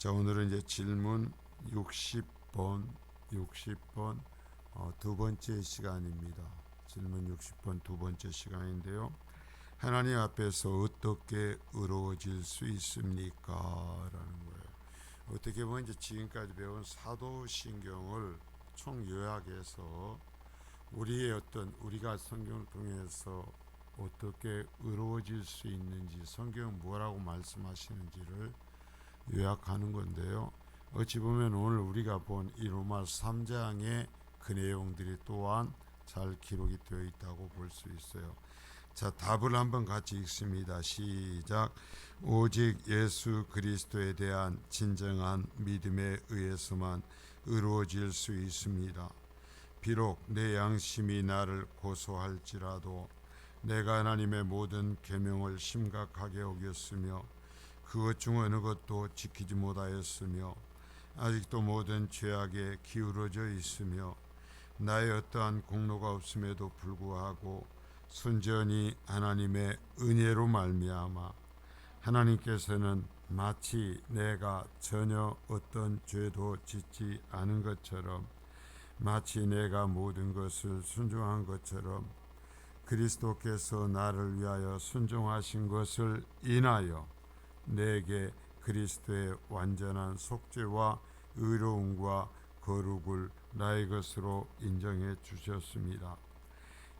자, 오늘은 이제 질문 60번 두 번째 시간입니다. 질문 60번 두 번째 시간인데요. 하나님 앞에서 어떻게 의로워질 수 있습니까? 라는 거예요. 어떻게 보면 이제 지금까지 배운 사도신경을 총 요약해서 우리가 성경을 통해서 어떻게 의로워질 수 있는지, 성경은 뭐라고 말씀하시는지를 요약하는 건데요. 어찌 보면 오늘 우리가 본 이 로마 3장의 그 내용들이 또한 잘 기록이 되어 있다고 볼 수 있어요. 자, 답을 한번 같이 읽습니다. 시작. 오직 예수 그리스도에 대한 진정한 믿음에 의해서만 의로워질 수 있습니다. 비록 내 양심이 나를 고소할지라도 내가 하나님의 모든 계명을 심각하게 어겼으며 그것 중 어느 것도 지키지 못하였으며 아직도 모든 죄악에 기울어져 있으며 나의 어떠한 공로가 없음에도 불구하고 순전히 하나님의 은혜로 말미암아 하나님께서는 마치 내가 전혀 어떤 죄도 짓지 않은 것처럼, 마치 내가 모든 것을 순종한 것처럼 그리스도께서 나를 위하여 순종하신 것을 인하여 내게 그리스도의 완전한 속죄와 의로움과 거룩을 나의 것으로 인정해 주셨습니다.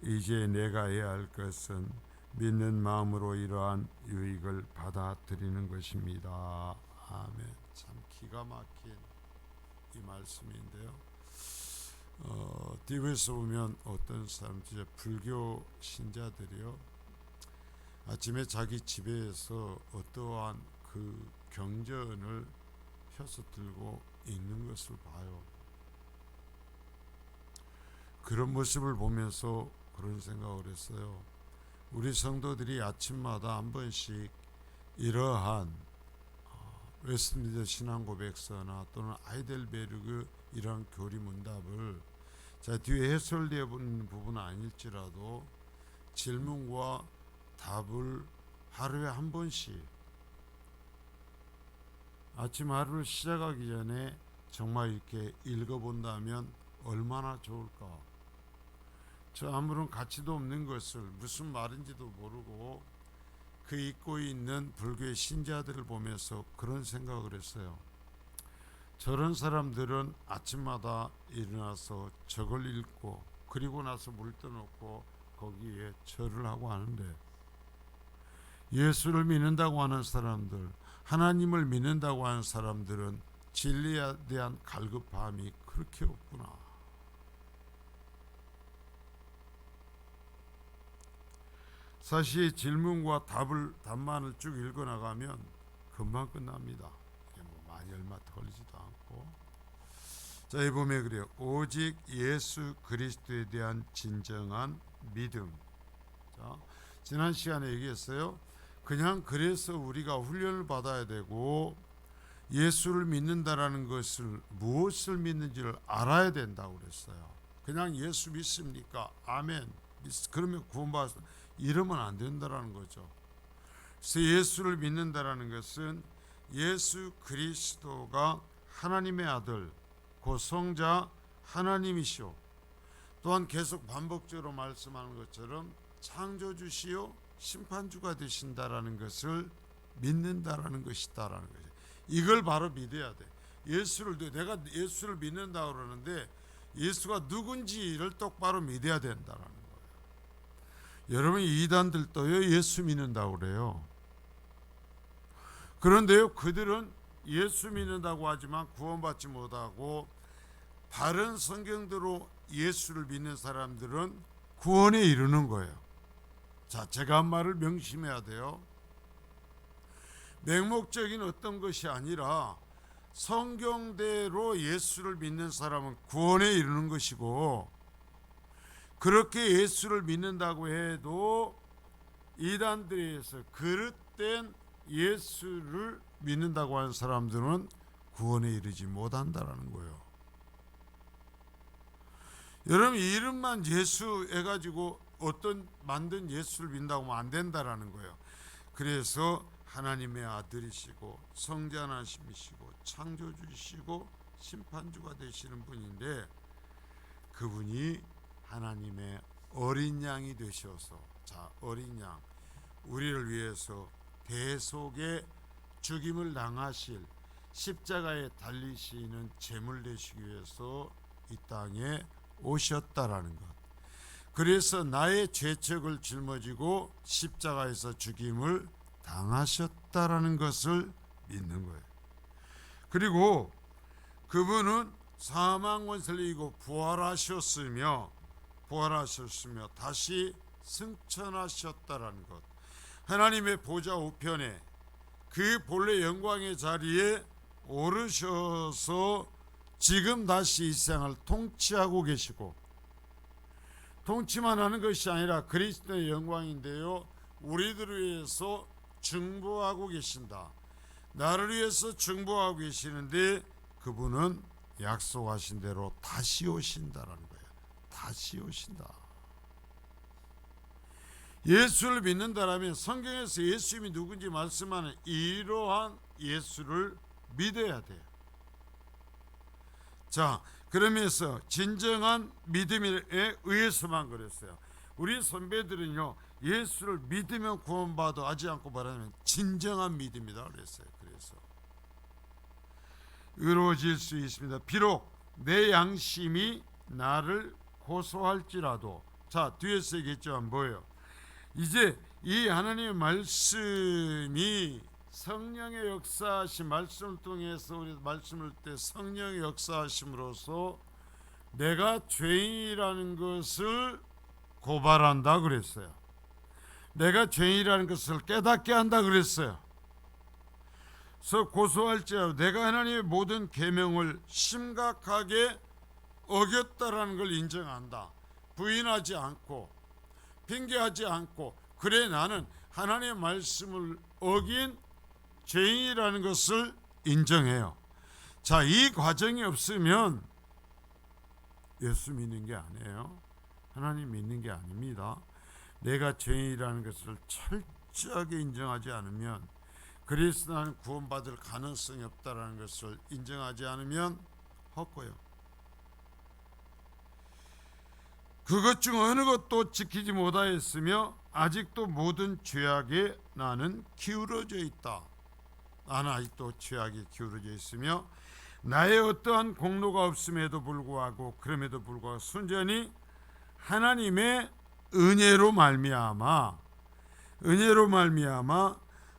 이제 내가 해야 할 것은 믿는 마음으로 이러한 유익을 받아들이는 것입니다. 아멘. 참 기가 막힌 이 말씀인데요. TV에서 보면 어떤 사람, 진짜 불교 신자들이요, 아침에 자기 집에서 어떠한 그 경전을 펴서 들고 읽는 것을 봐요. 그런 모습을 보면서 그런 생각을 했어요. 우리 성도들이 아침마다 한 번씩 이러한 웨스트민스터 신앙고백서나 또는 아이델베르그 이런 교리문답을, 자, 뒤에 해설되어 있는 부분은 아닐지라도 질문과 답을 하루에 한 번씩 아침 하루를 시작하기 전에 정말 이렇게 읽어본다면 얼마나 좋을까. 저 아무런 가치도 없는 것을 무슨 말인지도 모르고 그 읽고 있는 불교의 신자들을 보면서 그런 생각을 했어요. 저런 사람들은 아침마다 일어나서 저걸 읽고 그리고 나서 물 떠놓고 거기에 절을 하고 하는데, 예수를 믿는다고 하는 사람들, 하나님을 믿는다고 하는 사람들은 진리에 대한 갈급함이 그렇게 없구나. 사실 질문과 답만을 쭉 읽어나가면 금방 끝납니다. 이게 뭐 많이 얼마 걸리지도 않고. 자, 이 보면 그래요. 오직 예수 그리스도에 대한 진정한 믿음. 자, 지난 시간에 얘기했어요. 그냥 그래서 우리가 훈련을 받아야 되고 예수를 믿는다라는 것을, 무엇을 믿는지를 알아야 된다고 그랬어요. 그냥 예수 믿습니까? 아멘. 그러면 구원받았, 이러면 안 된다라는 거죠. 그래서 예수를 믿는다라는 것은 예수 그리스도가 하나님의 아들, 그 성자 하나님이시오, 또한 계속 반복적으로 말씀하는 것처럼 창조주시요 심판주가 되신다라는 것을 믿는다라는 것이다라는 거죠. 이걸 바로 믿어야 돼. 내가 예수를 믿는다 그러는데 예수가 누군지를 똑바로 믿어야 된다라는 거예요. 여러분, 이단들도요 예수 믿는다고 그래요. 그런데요, 그들은 예수 믿는다고 하지만 구원받지 못하고, 바른 성경대로 예수를 믿는 사람들은 구원에 이르는 거예요. 자, 제가 한 말을 명심해야 돼요. 맹목적인 어떤 것이 아니라 성경대로 예수를 믿는 사람은 구원에 이르는 것이고, 그렇게 예수를 믿는다고 해도 이단들에 의해서 그릇된 예수를 믿는다고 하는 사람들은 구원에 이르지 못한다라는 거예요. 여러분, 이름만 예수 해가지고 어떤 만든 예수를 믿는다고 하면 안 된다라는 거예요. 그래서 하나님의 아들이시고 성자하심이시고 창조주이시고 심판주가 되시는 분인데, 그분이 하나님의 어린 양이 되셔서, 자, 어린 양, 우리를 위해서 대속의 죽임을 당하실, 십자가에 달리시는 제물 되시기 위해서 이 땅에 오셨다라는 것. 그래서 나의 죄책을 짊어지고 십자가에서 죽임을 당하셨다라는 것을 믿는 거예요. 그리고 그분은 사망 권세를 이기고 부활하셨으며 다시 승천하셨다라는 것. 하나님의 보좌 우편에 그 본래 영광의 자리에 오르셔서 지금 다시 이 세상을 통치하고 계시고, 통치만 하는 것이 아니라 그리스도의 영광인데요, 우리들을 위해서 중보하고 계신다. 나를 위해서 중보하고 계시는데, 그분은 약속하신 대로 다시 오신다라는 거예요. 다시 오신다. 예수를 믿는다라면 성경에서 예수님이 누군지 말씀하는 이러한 예수를 믿어야 돼요. 자, 그러면서 진정한 믿음에 의해서만 그랬어요. 우리 선배들은요, 예수를 믿으면 구원받아 하지 않고 말하면 진정한 믿음이다 그랬어요. 그래서 의로워질 수 있습니다. 비록 내 양심이 나를 고소할지라도. 자, 뒤에서 얘기했지만 뭐예요? 이제 이 하나님의 말씀이 성령의 역사하심, 말씀을 통해서 우리 말씀을 때 성령의 역사하심으로써 내가 죄인이라는 것을 고발한다 그랬어요. 내가 죄인이라는 것을 깨닫게 한다 그랬어요. 그래서 고소할지라도 내가 하나님의 모든 계명을 심각하게 어겼다라는 걸 인정한다. 부인하지 않고 핑계하지 않고, 그래 나는 하나님의 말씀을 어긴 죄인이라는 것을 인정해요. 자, 이 과정이 없으면 예수 믿는 게 아니에요. 하나님 믿는 게 아닙니다. 내가 죄인이라는 것을 철저하게 인정하지 않으면, 그래서 나는 구원받을 가능성이 없다라는 것을 인정하지 않으면 헛고요. 그것 중 어느 것도 지키지 못하였으며 아직도 모든 죄악에 나는 기울어져 있다. 나는 아직도 죄악에 기울어져 있으며 나의 어떠한 공로가 없음에도 불구하고, 그럼에도 불구하고 순전히 하나님의 은혜로 말미암아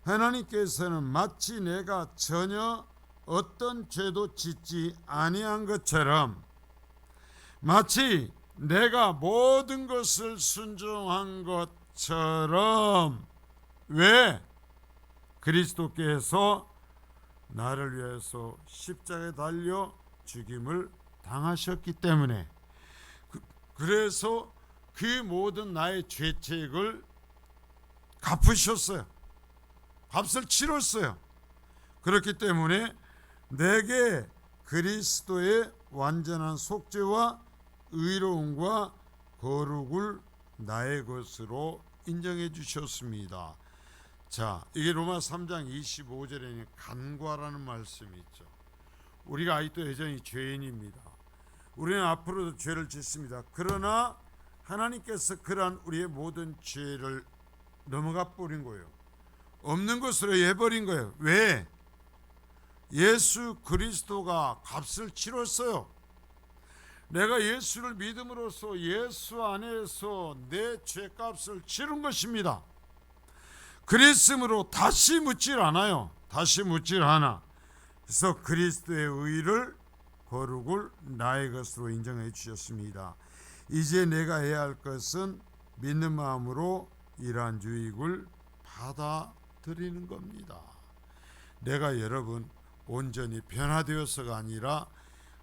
하나님께서는 마치 내가 전혀 어떤 죄도 짓지 아니한 것처럼, 마치 내가 모든 것을 순종한 것처럼, 왜? 그리스도께서 나를 위해서 십자가에 달려 죽임을 당하셨기 때문에, 그래서 그 모든 나의 죄책을 갚으셨어요. 값을 치렀어요. 그렇기 때문에 내게 그리스도의 완전한 속죄와 의로움과 거룩을 나의 것으로 인정해 주셨습니다. 자, 이게 로마 3장 25절에는 간과라는 말씀이 있죠. 우리가 아직도 여전히 죄인입니다. 우리는 앞으로도 죄를 짓습니다. 그러나 하나님께서 그러한 우리의 모든 죄를 넘어가 버린 거예요. 없는 것으로 해버린 거예요. 왜? 예수 그리스도가 값을 치렀어요. 내가 예수를 믿음으로써 예수 안에서 내 죄값을 치른 것입니다. 그랬으므로 다시 묻질 않아요. 다시 묻질 않아. 그래서 그리스도의 의를, 거룩을 나의 것으로 인정해 주셨습니다. 이제 내가 해야 할 것은 믿는 마음으로 이러한 유익을 받아들이는 겁니다. 내가 여러분 온전히 변화되어서가 아니라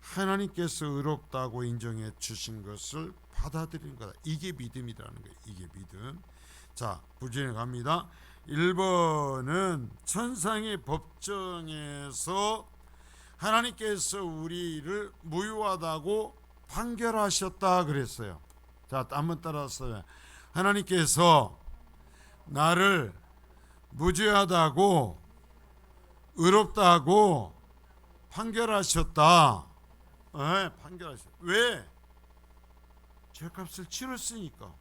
하나님께서 의롭다고 인정해 주신 것을 받아들이는 거다. 이게 믿음이라는 거예요. 이게 믿음. 자, 부진해 갑니다. 1번은 천상의 법정에서 하나님께서 우리를 무효하다고 판결하셨다 그랬어요. 자, 한번 따라서 하나님께서 나를 무죄하다고 의롭다고 판결하셨다. 판결하셨다. 왜? 죄값을 치렀으니까.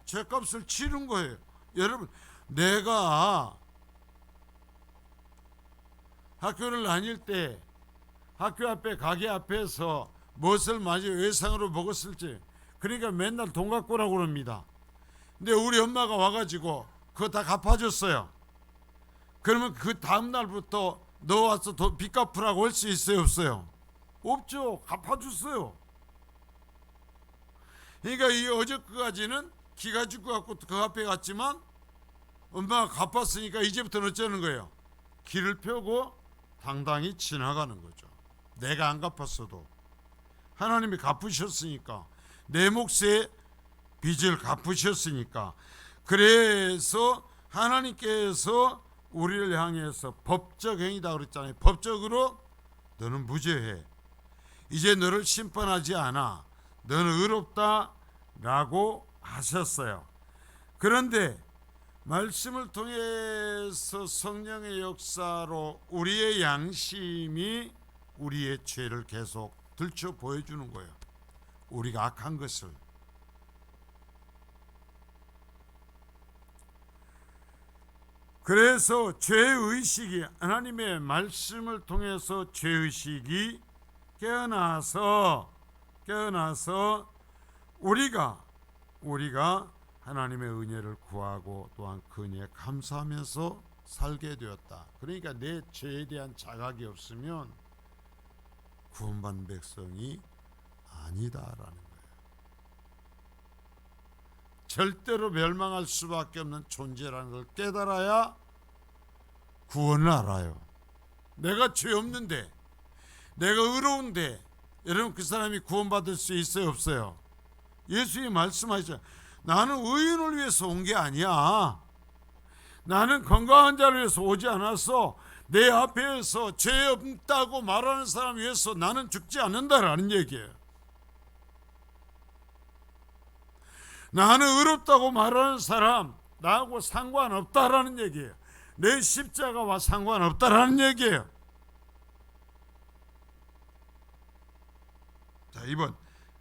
죄값을 치른 거예요. 여러분, 내가 학교를 다닐 때 학교 앞에 가게 앞에서 무엇을 마저 외상으로 먹었을지, 그러니까 맨날 돈 갖고 오라고 그럽니다. 근데 우리 엄마가 와가지고 그거 다 갚아줬어요. 그러면 그 다음날부터 너 와서 빚 갚으라고 할 수 있어요, 없어요? 없죠. 갚아줬어요. 그러니까 이 어저께까지는 기가 죽고 갖고 그 앞에 갔지만 엄마가 갚았으니까 이제부터는 어쩌는 거예요? 길을 펴고 당당히 지나가는 거죠. 내가 안 갚았어도 하나님이 갚으셨으니까, 내 몫의 빚을 갚으셨으니까. 그래서 하나님께서 우리를 향해서 법적 행위다 그랬잖아요. 법적으로 너는 무죄해. 이제 너를 심판하지 않아. 너는 의롭다라고 하셨어요. 그런데 말씀을 통해서 성령의 역사로 우리의 양심이 우리의 죄를 계속 들춰 보여주는 거예요. 우리가 악한 것을. 그래서 죄의식이, 하나님의 말씀을 통해서 죄의식이 깨어나서 우리가 하나님의 은혜를 구하고 또한 그 은혜에 감사하면서 살게 되었다. 그러니까 내 죄에 대한 자각이 없으면 구원받은 백성이 아니다라는 거예요. 절대로 멸망할 수밖에 없는 존재라는 걸 깨달아야 구원을 알아요. 내가 죄 없는데, 내가 의로운데, 여러분 그 사람이 구원받을 수 있어요, 없어요? 예수님이 말씀하시죠. 나는 의인을 위해서 온 게 아니야. 나는 건강한 자를 위해서 오지 않았어. 내 앞에서 죄 없다고 말하는 사람 위해서 나는 죽지 않는다라는 얘기예요. 나는 의롭다고 말하는 사람 나하고 상관없다라는 얘기예요. 내 십자가와 상관없다라는 얘기예요. 자, 2번.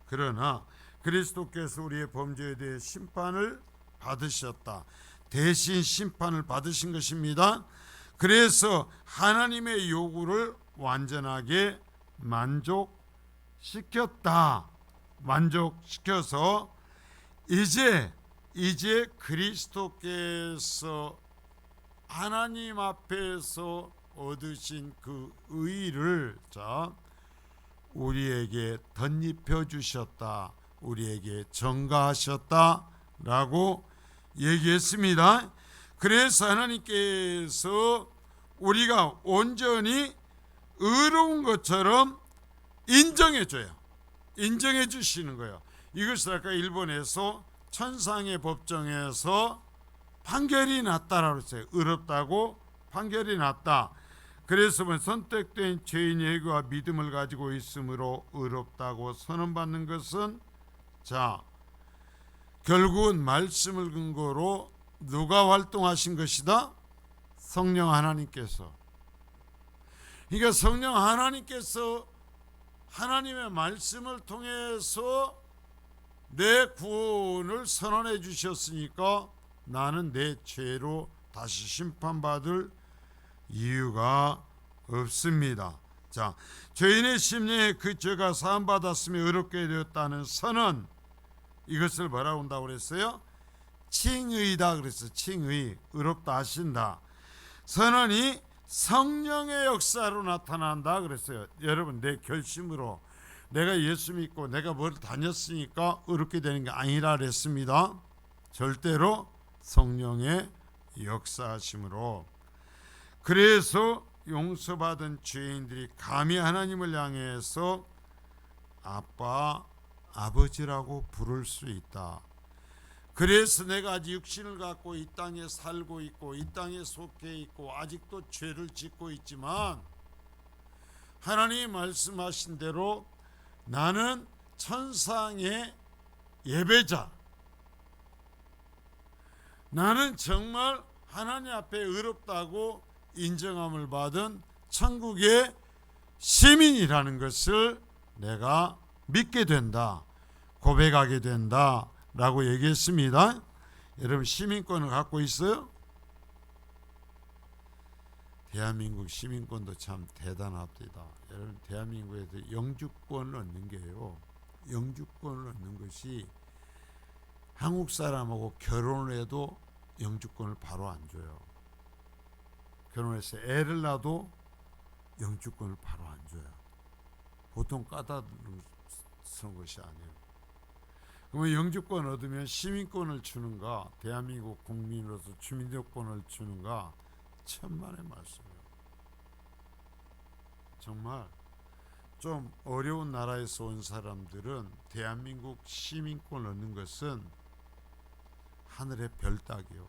그러나 그리스도께서 우리의 범죄에 대해 심판을 받으셨다. 대신 심판을 받으신 것입니다. 그래서 하나님의 요구를 완전하게 만족시켰다. 만족시켜서 이제 그리스도께서 하나님 앞에서 얻으신 그 의를 우리에게 덧입혀 주셨다. 우리에게 전가하셨다라고 얘기했습니다. 그래서 하나님께서 우리가 온전히 의로운 것처럼 인정해 주시는 거예요. 이것을 아까 일본에서 천상의 법정에서 판결이 났다라고 했어요. 의롭다고 판결이 났다. 그래서 선택된 죄인의 회개와 믿음을 가지고 있으므로 의롭다고 선언받는 것은, 결국은 말씀을 근거로 누가 활동하신 것이다? 성령 하나님께서. 그러니까 성령 하나님께서 하나님의 말씀을 통해서 내 구원을 선언해 주셨으니까 나는 내 죄로 다시 심판받을 이유가 없습니다. 죄인의 심령에 그 죄가 사함받았으며 의롭게 되었다는 선언, 이것을 뭐라고 한다고 그랬어요? 칭의다 그랬어요. 칭의, 의롭다 하신다. 선언이 성령의 역사로 나타난다 그랬어요. 여러분, 내 결심으로 내가 예수 믿고 내가 뭘 다녔으니까 의롭게 되는 게 아니라 그랬습니다. 절대로 성령의 역사하심으로. 그래서 용서받은 죄인들이 감히 하나님을 향해서 아빠, 아버지라고 부를 수 있다. 그래서 내가 아직 육신을 갖고 이 땅에 살고 있고 이 땅에 속해 있고 아직도 죄를 짓고 있지만 하나님이 말씀하신 대로 나는 천상의 예배자, 나는 정말 하나님 앞에 의롭다고 인정함을 받은 천국의 시민이라는 것을 내가 믿게 된다, 고백하게 된다 라고 얘기했습니다. 여러분 시민권을 갖고 있어요? 대한민국 시민권도 참 대단합니다. 여러분 대한민국에서 영주권을 얻는 게요, 영주권을 얻는 것이 한국 사람하고 결혼을 해도 영주권을 바로 안 줘요. 결혼해서 애를 낳아도 영주권을 바로 안 줘요. 보통 까다로운 것이 아니에요. 그러면 영주권 얻으면 시민권을 주는가, 대한민국 국민으로서 주민권을 주는가, 천만의 말씀이에요. 정말 좀 어려운 나라에서 온 사람들은 대한민국 시민권을 얻는 것은 하늘의 별 따기요.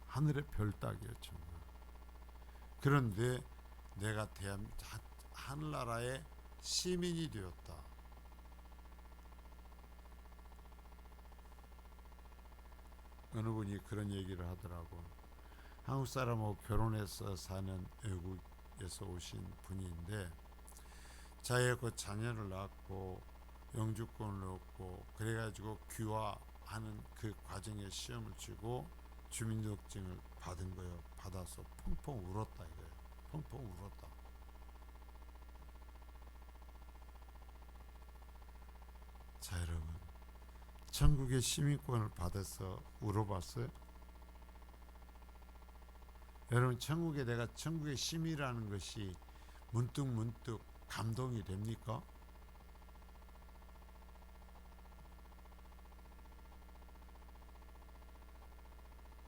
하늘의 별 따기요, 정말. 그런데 내가 하늘나라의 시민이 되었다. 어느 분이 그런 얘기를 하더라고. 한국 사람하고 결혼해서 사는 외국에서 오신 분인데 자기가 자녀를 낳고 영주권을 얻고 그래가지고 귀화하는 그 과정에 시험을 치고 주민등록증을 받은 거예요. 받아서 펑펑 울었다 이거예요. 펑펑 울었다. 자 여러분, 천국의 시민권을 받아서 울어봤어요? 여러분 천국에 내가 천국의 시민이라는 것이 문득 감동이 됩니까?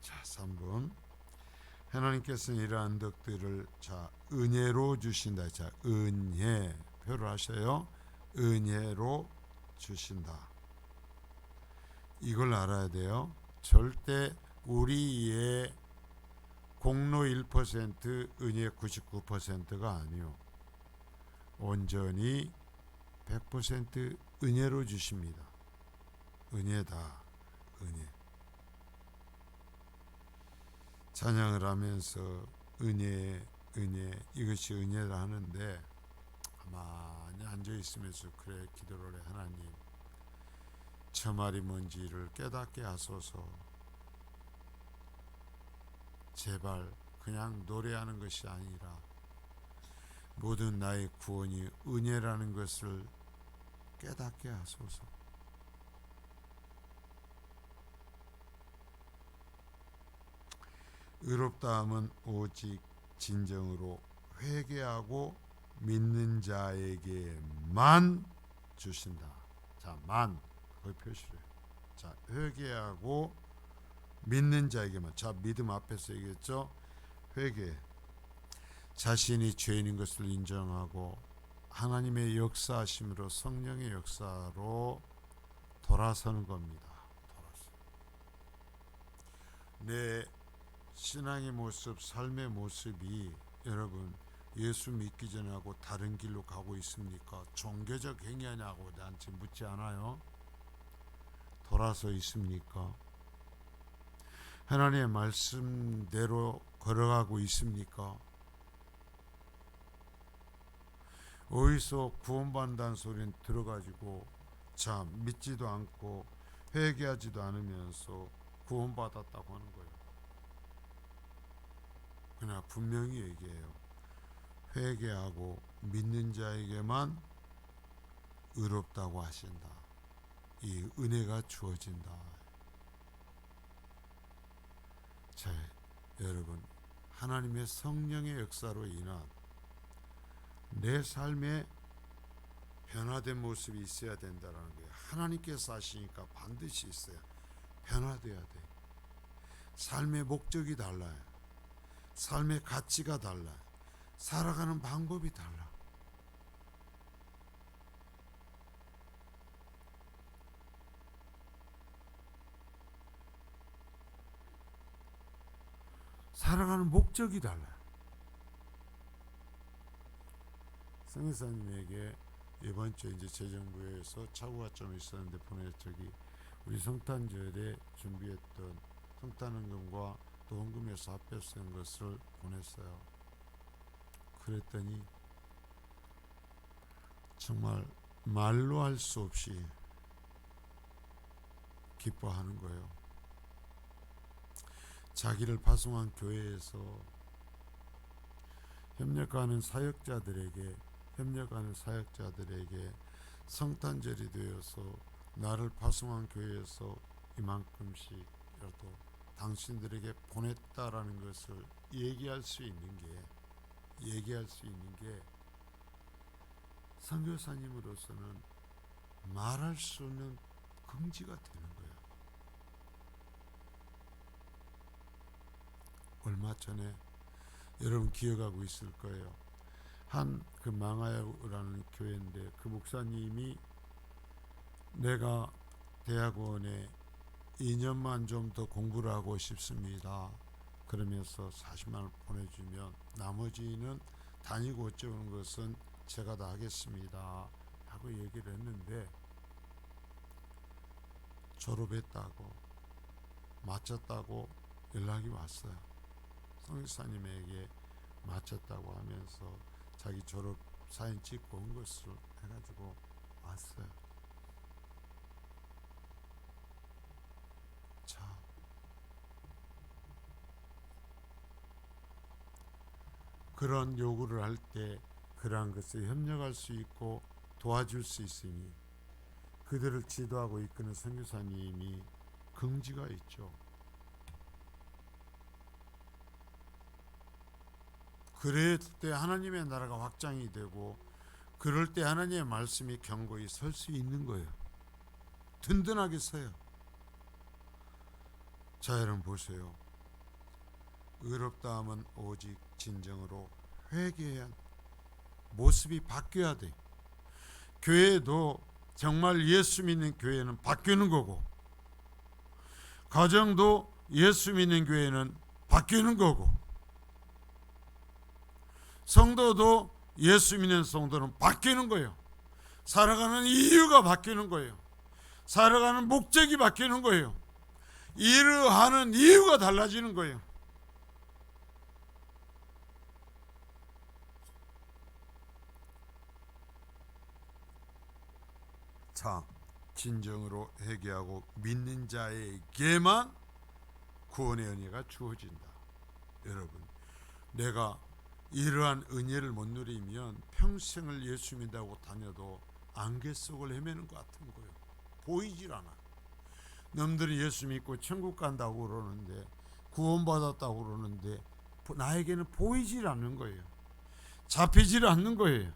자 3번, 하나님께서는 이러한 덕들을 은혜로 주신다. 자 은혜 표를 하셔요. 은혜로 주신다. 이걸 알아야 돼요. 절대 우리의 공로 1%, 은혜 99%가 아니요. 온전히 100% 은혜로 주십니다. 은혜다. 은혜. 찬양을 하면서 은혜 이것이 은혜라 하는데 가만히 앉아있으면서 그래 기도를 해. 하나님 저 말이 뭔지를 깨닫게 하소서. 제발 그냥 노래하는 것이 아니라 모든 나의 구원이 은혜라는 것을 깨닫게 하소서. 의롭다함은 오직 진정으로 회개하고 믿는 자에게만 주신다. 자, 만 거기 표시를. 자, 회개하고 믿는 자에게만. 자, 믿음 앞에서 얘기했죠. 회개. 자신이 죄인인 것을 인정하고 하나님의 역사하심으로 성령의 역사로 돌아서는 겁니다. 내 신앙의 모습, 삶의 모습이 여러분 예수 믿기 전하고 다른 길로 가고 있습니까? 종교적 행위냐고 나한테 묻지 않아요. 돌아서 있습니까? 하나님의 말씀대로 걸어가고 있습니까? 어디서 구원받는다는 소리는 들어가지고 믿지도 않고 회개하지도 않으면서 구원받았다고 하는 거예요. 그러나 분명히 얘기해요. 회개하고 믿는 자에게만 의롭다고 하신다. 이 은혜가 주어진다. 자, 여러분 하나님의 성령의 역사로 인한 내 삶에 변화된 모습이 있어야 된다는 거예요. 하나님께서 하시니까 반드시 있어요. 변화돼야 돼. 삶의 목적이 달라요. 삶의 가치가 달라요. 살아가는 방법이 달라. 살아가는 목적이 달라요. 성교사님에게 이번 주에 이제 재정부에서 착오가 좀 있었는데 우리 성탄절에 준비했던 성탄원금과 도원금에서 합해서 쓴 것을 보냈어요. 그랬더니 정말 말로 할 수 없이 기뻐하는 거예요. 자기를 파송한 교회에서 협력하는 사역자들에게 성탄절이 되어서 나를 파송한 교회에서 이만큼씩이라도 당신들에게 보냈다라는 것을 얘기할 수 있는 게 선교사님으로서는 말할 수 없는 긍지가 되는 거예요. 얼마 전에 여러분 기억하고 있을 거예요. 한 그 망하야라는 교회인데 그 목사님이 내가 대학원에 2년만 좀 더 공부를 하고 싶습니다. 그러면서 40만 원 보내주면 나머지는 다니고 어쩌는 것은 제가 다 하겠습니다 하고 얘기를 했는데, 졸업했다고 마쳤다고 연락이 왔어요. 성교사님에게 마쳤다고 하면서 자기 졸업 사진 찍고 온 것을 해가지고 왔어요. 자, 그런 요구를 할 때 그러한 것에 협력할 수 있고 도와줄 수 있으니 그들을 지도하고 이끄는 선교사님이 긍지가 있죠. 그럴 때 하나님의 나라가 확장이 되고, 그럴 때 하나님의 말씀이 견고히 설 수 있는 거예요. 든든하게 서요. 자, 여러분 보세요. 의롭다 함은 오직 진정으로 회개해야 모습이 바뀌어야 돼. 교회도 정말 예수 믿는 교회는 바뀌는 거고, 가정도 예수 믿는 교회는 바뀌는 거고, 성도도 예수 믿는 성도는 바뀌는 거예요. 살아가는 이유가 바뀌는 거예요. 살아가는 목적이 바뀌는 거예요. 일을 하는 이유가 달라지는 거예요. 자, 진정으로 회개하고 믿는 자에게만 구원의 은혜가 주어진다. 여러분, 내가 이러한 은혜를 못 누리면 평생을 예수 믿다고 다녀도 안개 속을 헤매는 것 같은 거예요. 보이질 않아. 남들이 예수 믿고 천국 간다고 그러는데, 구원받았다고 그러는데 나에게는 보이질 않는 거예요. 잡히질 않는 거예요.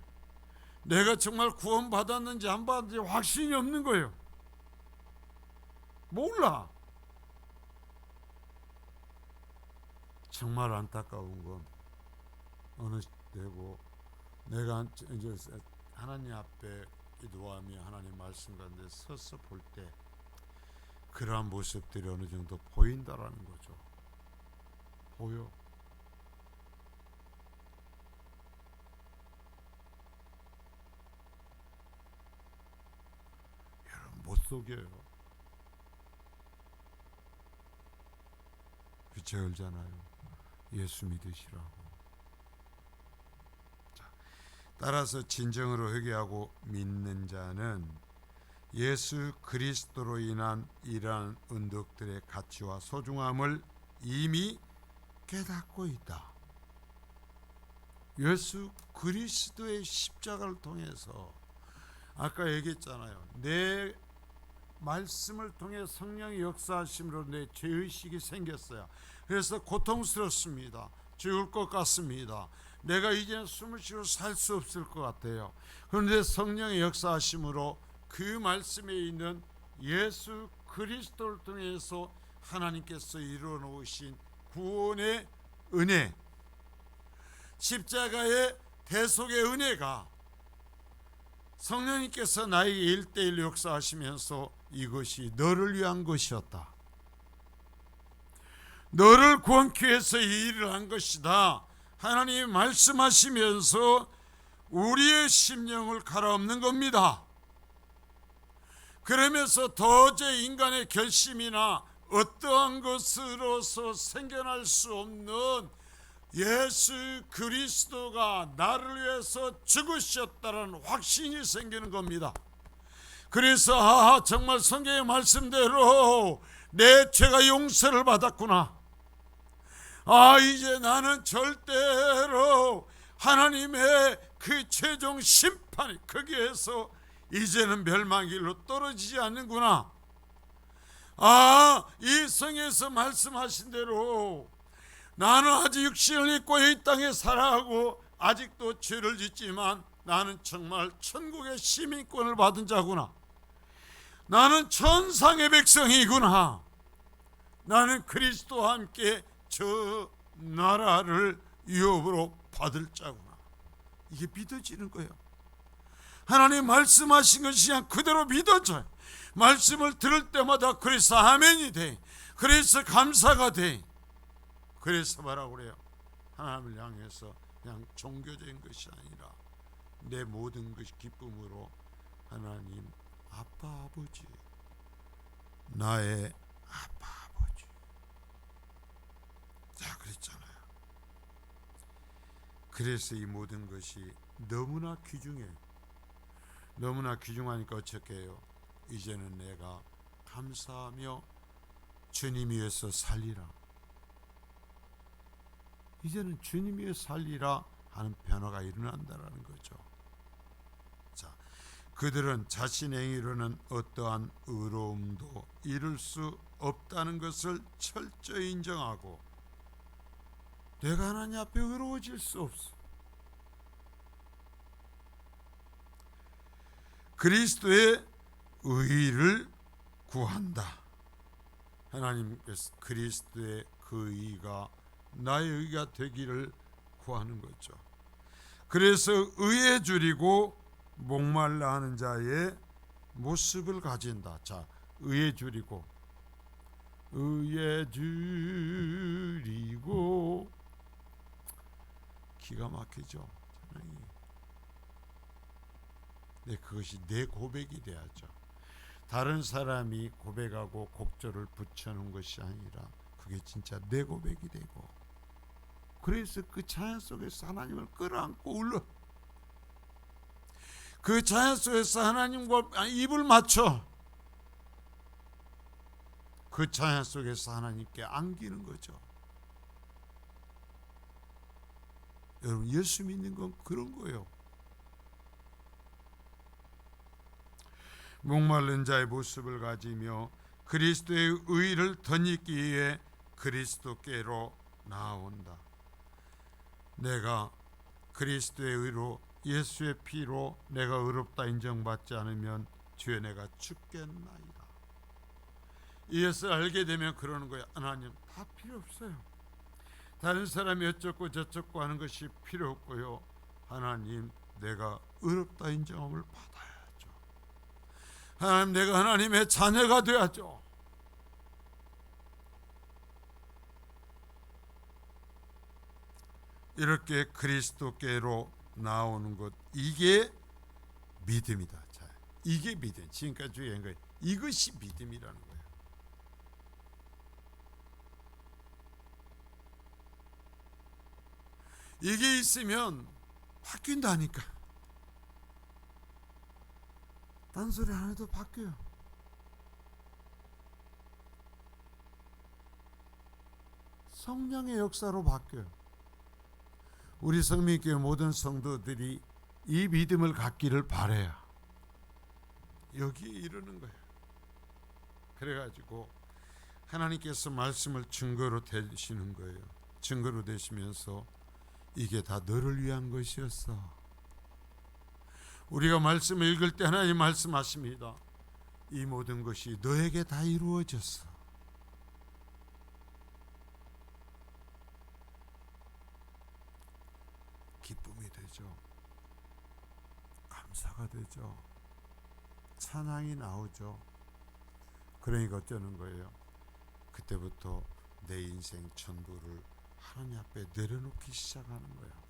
내가 정말 구원받았는지 안 받았는지 확신이 없는 거예요. 몰라. 정말 안타까운 건 어느 때고 내가 이제 하나님 앞에 기도하며 하나님 말씀 가운데 서서 볼 때 그러한 모습들이 어느 정도 보인다라는 거죠. 보여. 여러분 못 속여요. 빛에 열잖아요. 예수 믿으시라고. 따라서 진정으로 회개하고 믿는 자는 예수 그리스도로 인한 이러한 은덕들의 가치와 소중함을 이미 깨닫고 있다. 예수 그리스도의 십자가를 통해서 아까 얘기했잖아요. 내 말씀을 통해 성령의 역사하심으로 내 죄의식이 생겼어요. 그래서 고통스럽습니다. 죽을 것 같습니다. 내가 이제는 숨을 쉬고 살 수 없을 것 같아요. 그런데 성령의 역사하심으로 그 말씀에 있는 예수 그리스도를 통해서 하나님께서 이루어 놓으신 구원의 은혜, 십자가의 대속의 은혜가 성령님께서 나에게 1:1 역사하시면서 이것이 너를 위한 것이었다. 너를 구원케 해서 이 일을 한 것이다. 하나님이 말씀하시면서 우리의 심령을 갈아엎는 겁니다. 그러면서 도저히 인간의 결심이나 어떠한 것으로서 생겨날 수 없는 예수 그리스도가 나를 위해서 죽으셨다는 확신이 생기는 겁니다. 그래서 정말 성경의 말씀대로 내 죄가 용서를 받았구나. 이제 나는 절대로 하나님의 그 최종 심판이 거기에서 이제는 멸망의 길로 떨어지지 않는구나. 이 성에서 말씀하신 대로 나는 아직 육신을 입고 이 땅에 살아가고 아직도 죄를 짓지만 나는 정말 천국의 시민권을 받은 자구나. 나는 천상의 백성이구나. 나는 그리스도와 함께 저 나라를 유업으로 받을 자구나. 이게 믿어지는 거예요. 하나님 말씀하신 것이 그냥 그대로 믿어져요. 말씀을 들을 때마다 그래서 아멘이 돼. 그래서 감사가 돼. 그래서 뭐라고 그래요? 하나님을 향해서 그냥 종교적인 것이 아니라 내 모든 것이 기쁨으로 하나님 아빠 아버지, 나의 아빠 아버지. 자, 그랬잖아요. 그래서 이 모든 것이 너무나 귀중해. 너무나 귀중하니까 어떻게 해요? 이제는 내가 감사하며 주님 위해서 살리라. 이제는 주님 위해 살리라 하는 변화가 일어난다는 거죠. 자, 그들은 자신의 행위로는 어떠한 의로움도 이룰 수 없다는 것을 철저히 인정하고 내가 하나님 앞에 의로워질 수 없어. 그리스도의 의를 구한다. 하나님께서 그리스도의 그 의가 나의 의가 되기를 구하는 거죠. 그래서 의에 줄이고 목말라 하는 자의 모습을 가진다. 자, 의에 줄이고 기가 막히죠. 네, 그것이 내 고백이 돼야죠. 다른 사람이 고백하고 곡절을 붙여놓은 것이 아니라 그게 진짜 내 고백이 되고, 그래서 그 자연 속에서 하나님을 끌어안고 울러, 그 자연 속에서 하나님과 입을 맞춰 그 자연 속에서 하나님께 안기는 거죠. 여러분, 예수 믿는 건 그런 거예요. 목마른 자의 모습을 가지며 그리스도의 의를 덧입기 위해 그리스도께로 나아온다. 내가 그리스도의 의로 예수의 피로 내가 의롭다 인정받지 않으면 주여 내가 죽겠나이다. 이것을 알게 되면 그러는 거야. 하나님, 다 필요 없어요. 다른 사람이 어쩌고 저쩌고 하는 것이 필요 없고요. 하나님, 내가 의롭다 인정함을 받아야죠. 하나님, 내가 하나님의 자녀가 되어야죠. 이렇게 그리스도께로 나오는 것, 이게 믿음이다. 자, 이게 믿음. 지금까지 얘기한 거예요. 이것이 믿음이라는 거예요. 이게 있으면 바뀐다니까. 딴소리 안 해도 바뀌어요. 성령의 역사로 바뀌어요. 우리 성민교회 모든 성도들이 이 믿음을 갖기를 바라야 여기에 이르는 거예요. 그래가지고 하나님께서 말씀을 증거로 대시는 거예요. 증거로 되시면서 이게 다 너를 위한 것이었어. 우리가 말씀을 읽을 때 하나님 말씀하십니다. 이 모든 것이 너에게 다 이루어졌어. 기쁨이 되죠. 감사가 되죠. 찬양이 나오죠. 그러니까 어쩌는 거예요? 그때부터 내 인생 전부를 하나님 앞에 내려놓기 시작하는 거예요.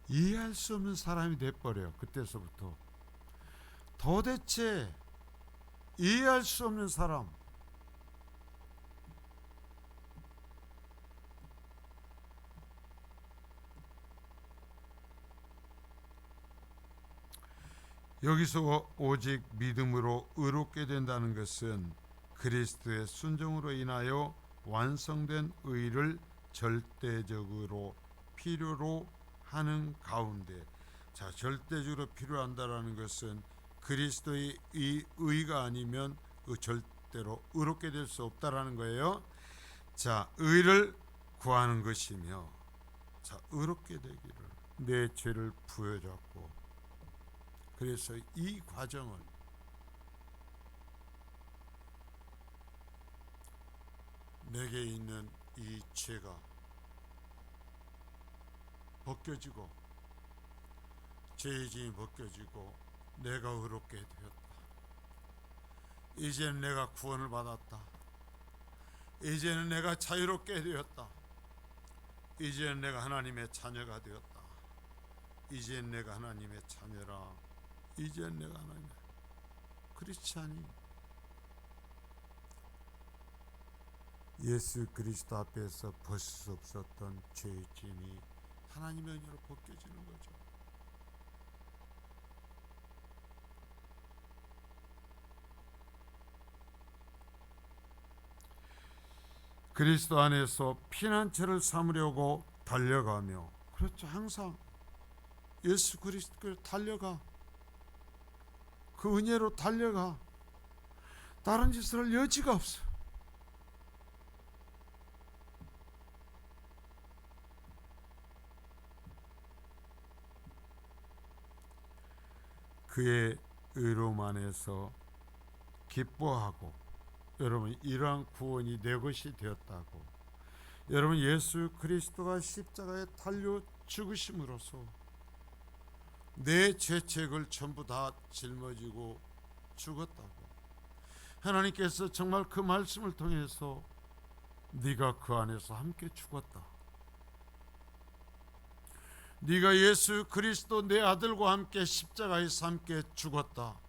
이해할 수 없는 사람이 돼버려요. 그때서부터. 도대체 이해할 수 없는 사람, 여기서 오직 믿음으로 의롭게 된다는 것은 그리스도의 순종으로 인하여 완성된 의를 절대적으로 필요로 하는 가운데, 자, 절대적으로 필요한다라는 것은 그리스도의 이 의가 아니면 절대로 의롭게 될 수 없다라는 거예요. 자, 의를 구하는 것이며, 자, 의롭게 되기를, 내 죄를 부여잡고, 그래서 이 과정을 내게 있는 이 죄가 벗겨지고, 죄의 짐이 벗겨지고 내가 의롭게 되었다. 이제는 내가 구원을 받았다. 이제는 내가 자유롭게 되었다. 이제는 내가 하나님의 자녀가 되었다. 이제는 내가 하나님의 자녀라. 이제는 내가 하나님의, 그렇지 않니? 예수 그리스도 앞에서 벗을 수 없었던 죄의 짐이 하나님의 은혜로 벗겨지는 거죠. 그리스도 안에서 피난처를 삼으려고 달려가며, 그렇죠, 항상 예수 그리스도를 달려가, 그 은혜로 달려가. 다른 짓을 할 여지가 없어. 그의 의로움 안에서 기뻐하고, 여러분, 이러한 구원이 내 것이 되었다고, 여러분, 예수 그리스도가 십자가에 달려 죽으심으로써 내 죄책을 전부 다 짊어지고 죽었다고. 하나님께서 정말 그 말씀을 통해서 네가 그 안에서 함께 죽었다. 네가 예수 그리스도 내 아들과 함께 십자가에서 함께 죽었다.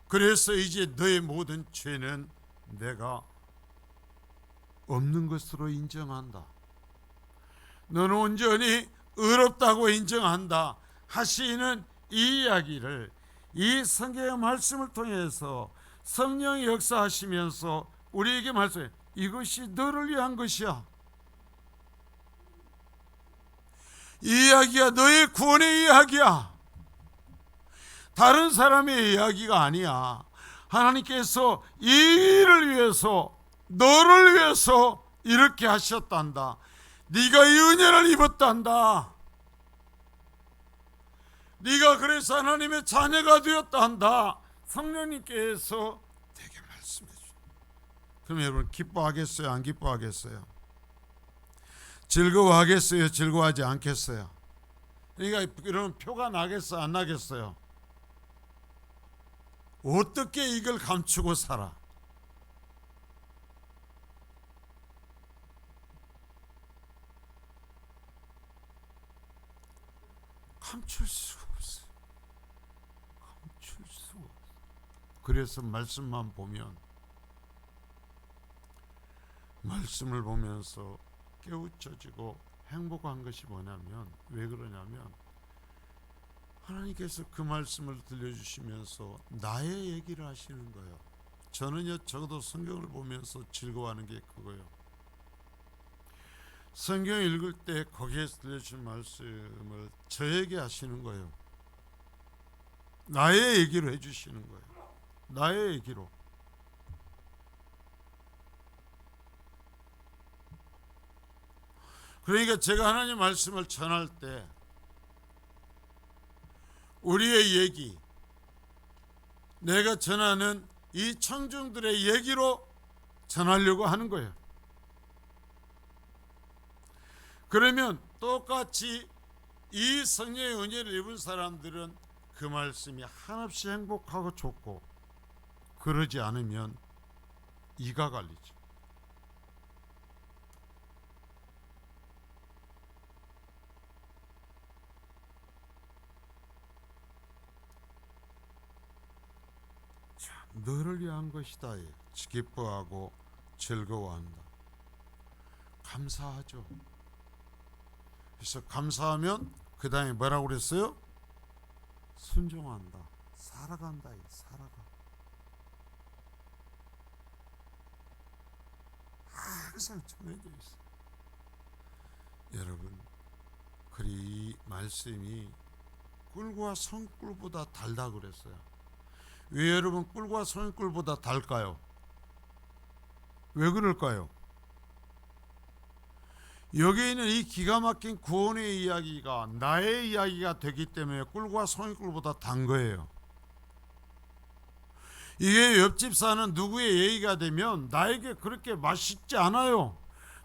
그래서 이제 너의 모든 죄는 내가 없는 것으로 인정한다. 너는 온전히 의롭다고 인정한다 하시는 이 이야기를 이 성경의 말씀을 통해서 성령이 역사하시면서 우리에게 말씀해, 이것이 너를 위한 것이야. 이 이야기가 너의 구원의 이야기야. 다른 사람의 이야기가 아니야. 하나님께서 이 일을 위해서, 너를 위해서 이렇게 하셨단다. 네가 이 은혜를 입었단다. 네가 그래서 하나님의 자녀가 되었단다. 성령님께서 되게 말씀해 주세요. 그럼 여러분, 기뻐하겠어요? 안 기뻐하겠어요? 즐거워하겠어요? 즐거워하지 않겠어요? 그러니까 이런 표가 나겠어요? 안 나겠어요? 어떻게 이걸 감추고 살아? 감출 수가 없어요. 감출 수가 없어요. 그래서 말씀만 보면, 말씀을 보면서 깨우쳐지고 행복한 것이 뭐냐면, 왜 그러냐면 하나님께서 그 말씀을 들려주시면서 나의 얘기를 하시는 거예요. 저는요, 적어도 성경을 보면서 즐거워하는 게 그거예요. 성경 읽을 때 거기에서 들려주신 말씀을 저에게 하시는 거예요. 나의 얘기로 해주시는 거예요. 나의 얘기로. 그러니까 제가 하나님 말씀을 전할 때 우리의 얘기, 내가 전하는 이 청중들의 얘기로 전하려고 하는 거예요. 그러면 똑같이 이 성령의 은혜를 입은 사람들은 그 말씀이 한없이 행복하고 좋고, 그러지 않으면 이가 갈리죠. 너를 위한 것이다. 기뻐하고 즐거워한다. 감사하죠. 그래서 감사하면 그 다음에 뭐라고 그랬어요? 순종한다. 살아간다. 살아가. 항상 정해져 있어. 여러분, 그리 이 말씀이 꿀과 성꿀보다 달다 그랬어요. 왜 여러분 꿀과 성꿀보다 달까요? 왜 그럴까요? 여기 있는 이 기가 막힌 구원의 이야기가 나의 이야기가 되기 때문에 꿀과 성꿀보다 단 거예요. 이게 옆집 사는 누구의 얘기가 되면 나에게 그렇게 맛있지 않아요.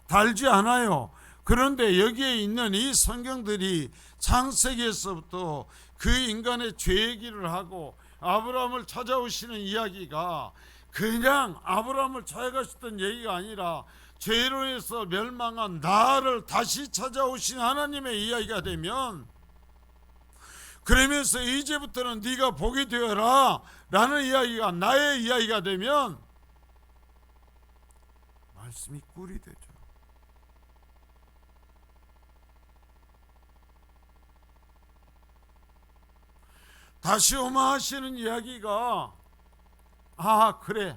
달지 않아요. 그런데 여기에 있는 이 성경들이 창세기에서부터 그 인간의 죄 얘기를 하고 아브라함을 찾아오시는 이야기가 그냥 아브라함을 찾아가셨던 얘기가 아니라 죄로 인해서 멸망한 나를 다시 찾아오신 하나님의 이야기가 되면, 그러면서 이제부터는 네가 복이 되어라 라는 이야기가 나의 이야기가 되면 말씀이 꿀이 되죠. 다시 오마 하시는 이야기가, 아 그래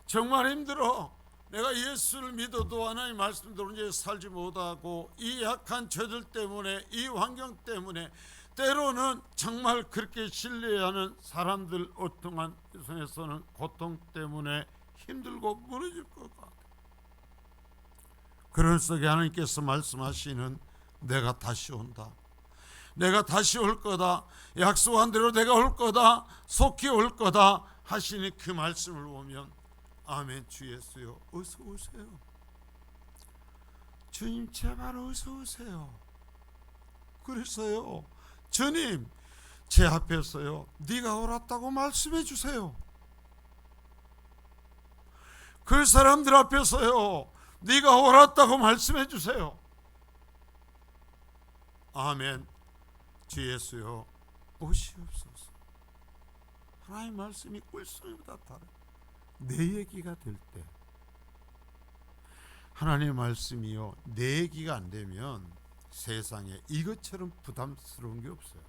정말 힘들어, 내가 예수를 믿어도 하나님 말씀대로 이제 살지 못하고 이 약한 죄들 때문에, 이 환경 때문에, 때로는 정말 그렇게 신뢰하는 사람들 어떠한 선에서는 고통 때문에 힘들고 무너질 것 같아. 그런 속에 하나님께서 말씀하시는 내가 다시 온다, 내가 다시 올 거다, 약속한 대로 내가 올 거다, 속히 올 거다 하시는 그 말씀을 보면 아멘. 주 예수요 어서 오세요. 주님 제발 어서 오세요. 그래서요 주님 제 앞에서요 네가 옳았다고 말씀해 주세요. 그 사람들 앞에서요 네가 옳았다고 말씀해 주세요. 아멘. 주 예수요 오시옵소서. 하나님 말씀이 꿀송이보다 다른 내 얘기가 될 때, 하나님의 말씀이요 내 얘기가 안 되면 세상에 이것처럼 부담스러운 게 없어요.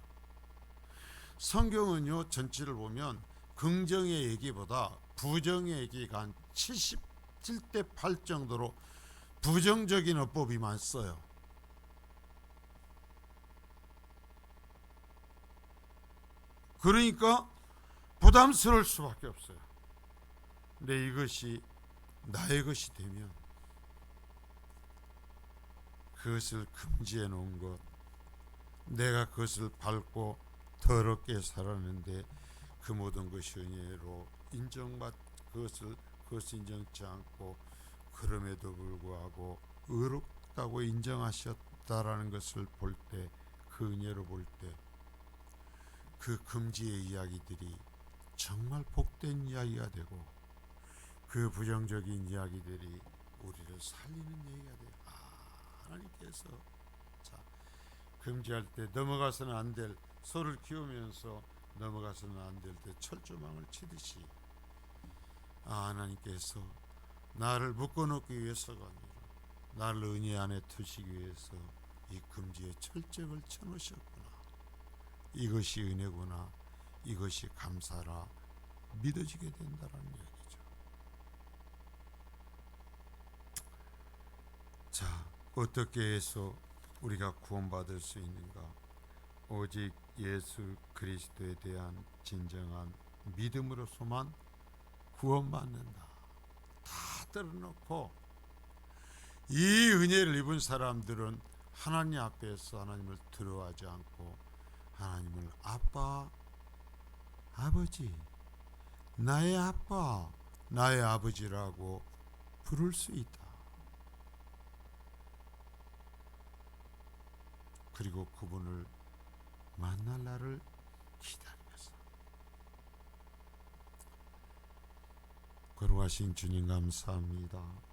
성경은요 전체를 보면 긍정의 얘기보다 부정의 얘기가 한 77대 8 정도로 부정적인 어법이 많어요. 그러니까 부담스러울 수밖에 없어요. 근데 이것이 나의 것이 되면 그것을 금지해 놓은 것, 내가 그것을 밟고 더럽게 살았는데 그 모든 것이 은혜로 인정받, 그것을 인정치 않고 그럼에도 불구하고 의롭다고 인정하셨다라는 것을 볼 때, 그 은혜로 볼 때 그 금지의 이야기들이 정말 복된 이야기가 되고 그 부정적인 이야기들이 우리를 살리는 얘기가 돼요. 하나님께서 자 금지할 때 넘어가서는 안 될, 소를 키우면서 넘어가서는 안 될 때 철조망을 치듯이 하나님께서 나를 묶어놓기 위해서가 아니라 나를 은혜 안에 두시기 위해서 이 금지의 철책을 쳐놓으셨구나, 이것이 은혜구나, 이것이 감사라 믿어지게 된다는 이야기죠. 자, 어떻게 해서 우리가 구원받을 수 있는가? 오직 예수 그리스도에 대한 진정한 믿음으로서만 구원받는다. 다 떨어놓고 이 은혜를 입은 사람들은 하나님 앞에서 하나님을 두려워하지 않고 하나님을 아빠, 아버지, 나의 아빠, 나의 아버지라고 부를 수 있다. 그리고 그분을 만날 날을 기다리면서. 거룩하신 주님 감사합니다.